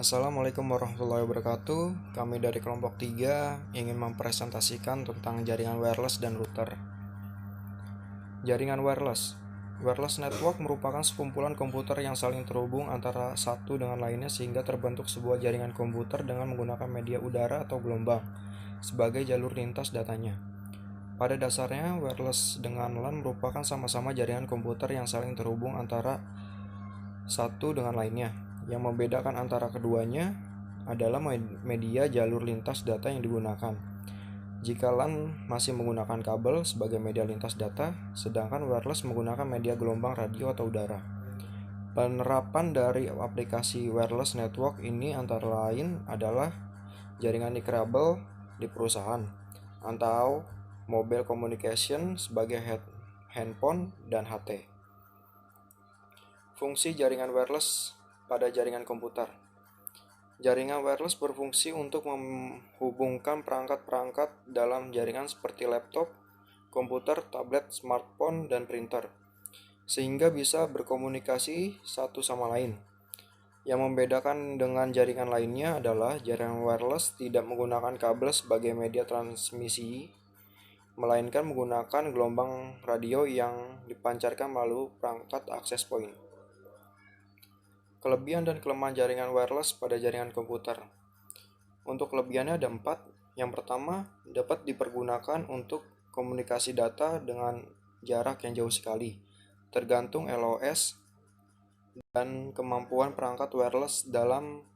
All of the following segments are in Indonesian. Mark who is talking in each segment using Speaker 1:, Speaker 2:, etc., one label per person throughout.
Speaker 1: Assalamualaikum warahmatullahi wabarakatuh. Kami dari kelompok 3 ingin mempresentasikan tentang jaringan wireless dan router. Jaringan wireless. Wireless network merupakan sekumpulan komputer yang saling terhubung antara satu dengan lainnya sehingga terbentuk sebuah jaringan komputer dengan menggunakan media udara atau gelombang sebagai jalur lintas datanya. Pada dasarnya, wireless dengan LAN merupakan sama-sama jaringan komputer yang saling terhubung antara satu dengan lainnya. Yang membedakan antara keduanya adalah media jalur lintas data yang digunakan. Jika LAN masih menggunakan kabel sebagai media lintas data, sedangkan wireless menggunakan media gelombang radio atau udara. Penerapan dari aplikasi wireless network ini antara lain adalah jaringan nirkabel di perusahaan, atau mobile communication sebagai handphone dan HT. Fungsi jaringan wireless pada jaringan komputer. Jaringan wireless berfungsi untuk menghubungkan perangkat-perangkat dalam jaringan seperti laptop, komputer, tablet, smartphone, dan printer, sehingga bisa berkomunikasi satu sama lain. Yang membedakan dengan jaringan lainnya adalah jaringan wireless tidak menggunakan kabel sebagai media transmisi, melainkan menggunakan gelombang radio yang dipancarkan melalui perangkat access point. Kelebihan dan kelemahan jaringan wireless pada jaringan komputer. Untuk kelebihannya ada 4. Yang pertama, dapat dipergunakan untuk komunikasi data dengan jarak yang jauh sekali, tergantung LOS dan kemampuan perangkat wireless dalam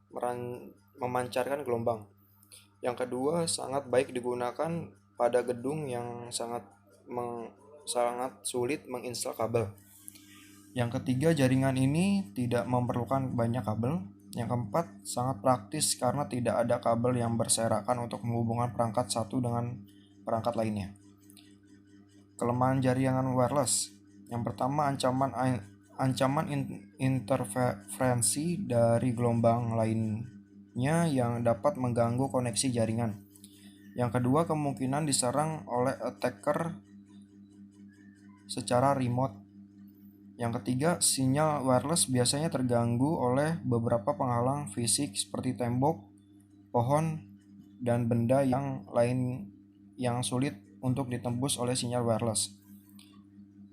Speaker 1: memancarkan gelombang. Yang kedua, sangat baik digunakan pada gedung yang sangat sulit menginstal kabel. Yang ketiga, jaringan ini tidak memerlukan banyak kabel. Yang keempat, sangat praktis karena tidak ada kabel yang berserakan untuk menghubungkan perangkat satu dengan perangkat lainnya. Kelemahan jaringan wireless. Yang pertama, ancaman interferensi dari gelombang lainnya yang dapat mengganggu koneksi jaringan. Yang kedua, kemungkinan diserang oleh attacker secara remote. Yang ketiga, sinyal wireless biasanya terganggu oleh beberapa penghalang fisik seperti tembok, pohon, dan benda yang lain yang sulit untuk ditembus oleh sinyal wireless.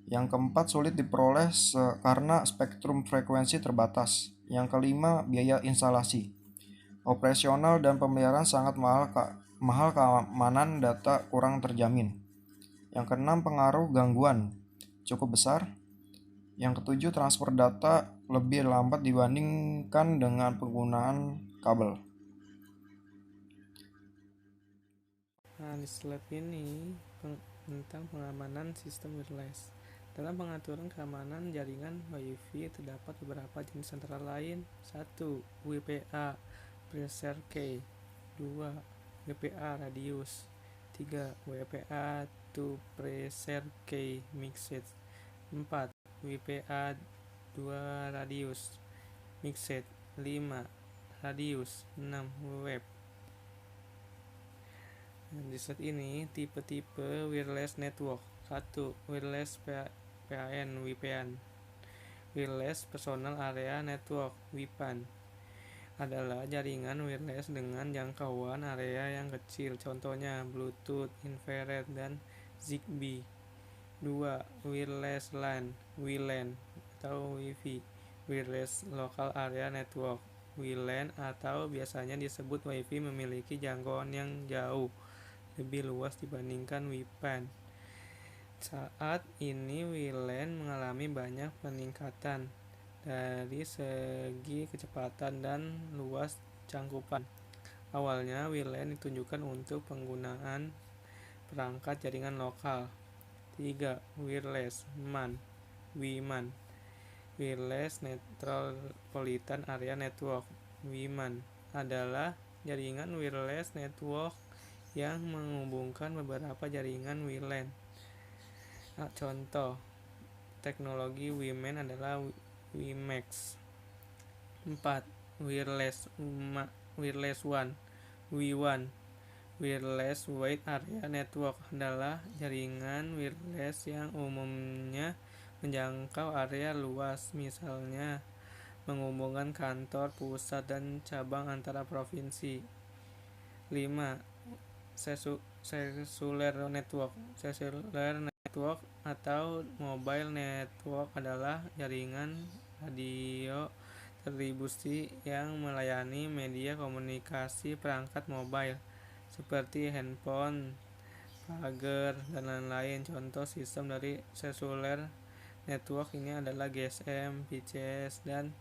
Speaker 1: Yang keempat, sulit diperoleh karena spektrum frekuensi terbatas. Yang kelima, biaya instalasi. Operasional dan pemeliharaan sangat mahal, keamanan data kurang terjamin. Yang keenam, pengaruh gangguan cukup besar. Yang ketujuh, transfer data lebih lambat dibandingkan dengan penggunaan kabel.
Speaker 2: Di slide ini tentang pengamanan sistem wireless. Dalam pengaturan keamanan jaringan Wi-Fi terdapat beberapa jenis antara lain. 1. WPA Pressure Key. 2. WPA Radius. 3. WPA to Pressure Key Mixed. 4. WPA 2 Radius Mixed. 5. Radius. 6. Web. Di slide ini tipe-tipe wireless network. 1. Wireless PAN WPAN. Wireless Personal Area Network WPAN adalah jaringan wireless dengan jangkauan area yang kecil, contohnya Bluetooth, infrared, dan Zigbee. 2. Wireless LAN WLAN atau Wi-Fi, Wireless Local Area Network WLAN, atau biasanya disebut Wi-Fi, memiliki jangkauan yang jauh lebih luas dibandingkan WPAN. Saat ini WLAN mengalami banyak peningkatan dari segi kecepatan dan luas cangkupan. Awalnya WLAN ditunjukkan untuk penggunaan perangkat jaringan lokal. 3. Wireless MAN WMAN, Wireless Metropolitan Area Network WMAN adalah jaringan wireless network yang menghubungkan beberapa jaringan WLAN. Contoh teknologi WMAN adalah WiMAX. 4. Wireless WAN WWAN, Wireless Wide Area Network adalah jaringan wireless yang umumnya menjangkau area luas, misalnya menghubungkan kantor pusat dan cabang antara provinsi. 5. Cellular network. Cellular network atau mobile network adalah jaringan radio distribusi yang melayani media komunikasi perangkat mobile seperti handphone, pager, dan lain-lain. Contoh sistem dari cellular network ini adalah GSM, PCS, dan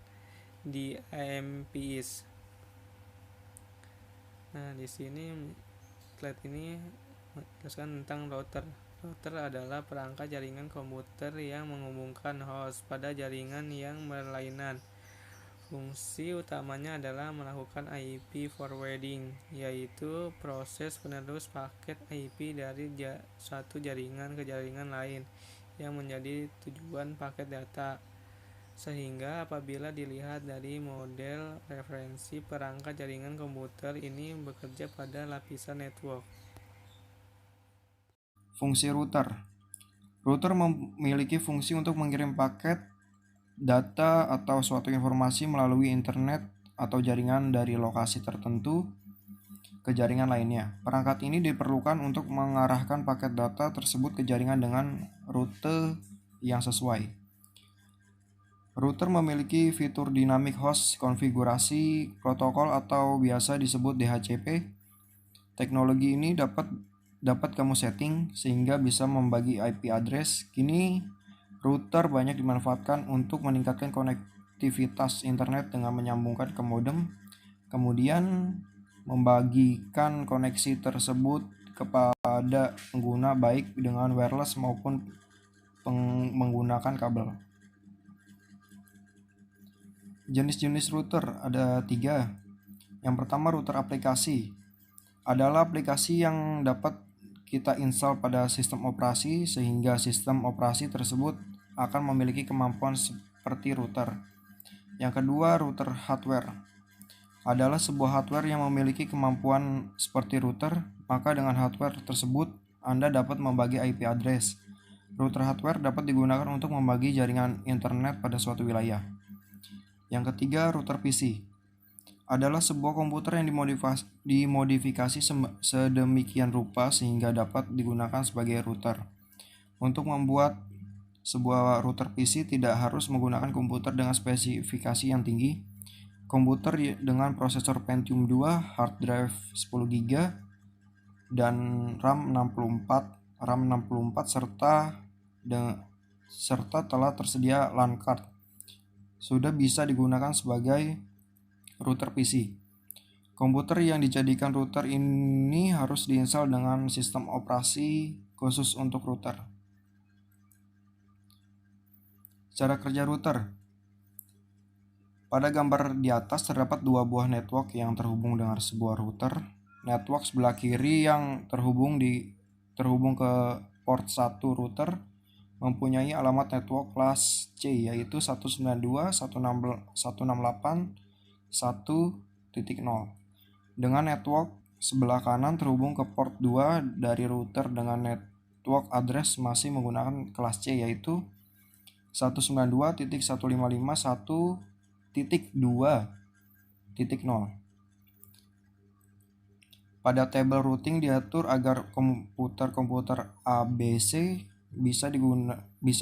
Speaker 2: DAMPS. Nah, di sini slide ini menjelaskan tentang router. Router adalah perangkat jaringan komputer yang menghubungkan host pada jaringan yang berlainan. Fungsi utamanya adalah melakukan IP forwarding, yaitu proses penerus paket IP dari satu jaringan ke jaringan lain yang menjadi tujuan paket data. Sehingga apabila dilihat dari model referensi perangkat jaringan komputer ini bekerja pada lapisan network.
Speaker 1: Fungsi router. Router memiliki fungsi untuk mengirim paket, data, atau suatu informasi melalui internet atau jaringan dari lokasi tertentu ke jaringan lainnya. Perangkat ini diperlukan untuk mengarahkan paket data tersebut ke jaringan dengan rute yang sesuai. Router memiliki fitur dynamic host konfigurasi protokol atau biasa disebut DHCP. Teknologi ini dapat kamu setting sehingga bisa membagi IP address. Kini router banyak dimanfaatkan untuk meningkatkan konektivitas internet dengan menyambungkan ke modem, kemudian membagikan koneksi tersebut kepada pengguna baik dengan wireless maupun menggunakan kabel. Jenis-jenis router ada 3. Yang pertama, router aplikasi. Adalah aplikasi yang dapat kita install pada sistem operasi sehingga sistem operasi tersebut akan memiliki kemampuan seperti router. Yang kedua, router hardware. Adalah sebuah hardware yang memiliki kemampuan seperti router, maka dengan hardware tersebut Anda dapat membagi IP address. Router hardware dapat digunakan untuk membagi jaringan internet pada suatu wilayah. Yang ketiga, router PC. Adalah sebuah komputer yang dimodifikasi sedemikian rupa sehingga dapat digunakan sebagai router. Untuk membuat sebuah router PC tidak harus menggunakan komputer dengan spesifikasi yang tinggi. Komputer dengan prosesor Pentium 2, hard drive 10GB, dan RAM 64 serta telah tersedia LAN card sudah bisa digunakan sebagai router PC. Komputer yang dijadikan router ini harus diinstal dengan sistem operasi khusus untuk router. Cara kerja router. Pada gambar di atas terdapat 2 buah network yang terhubung dengan sebuah router. Network sebelah kiri yang terhubung ke port 1 router mempunyai alamat network kelas C yaitu 192.168.1.0. Dengan network sebelah kanan terhubung ke port 2 dari router dengan network address masih menggunakan kelas C yaitu 192.155.1.2.0. Pada tabel routing diatur agar komputer ABC bisa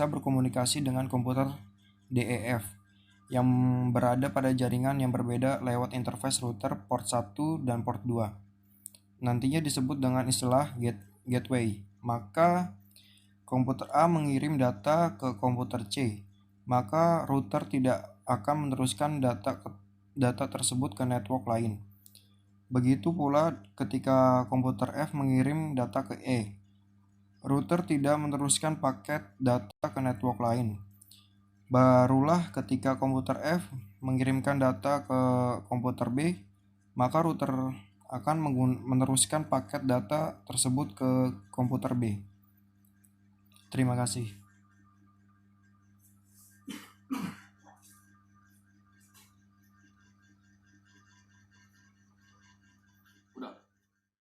Speaker 1: berkomunikasi dengan komputer DEF yang berada pada jaringan yang berbeda lewat interface router port 1 dan port 2. Nantinya disebut dengan istilah gateway. Maka komputer A mengirim data ke komputer C, maka router tidak akan meneruskan data tersebut ke network lain. Begitu pula ketika komputer F mengirim data ke E, router tidak meneruskan paket data ke network lain. Barulah ketika komputer F mengirimkan data ke komputer B, maka router akan meneruskan paket data tersebut ke komputer B. Terima kasih.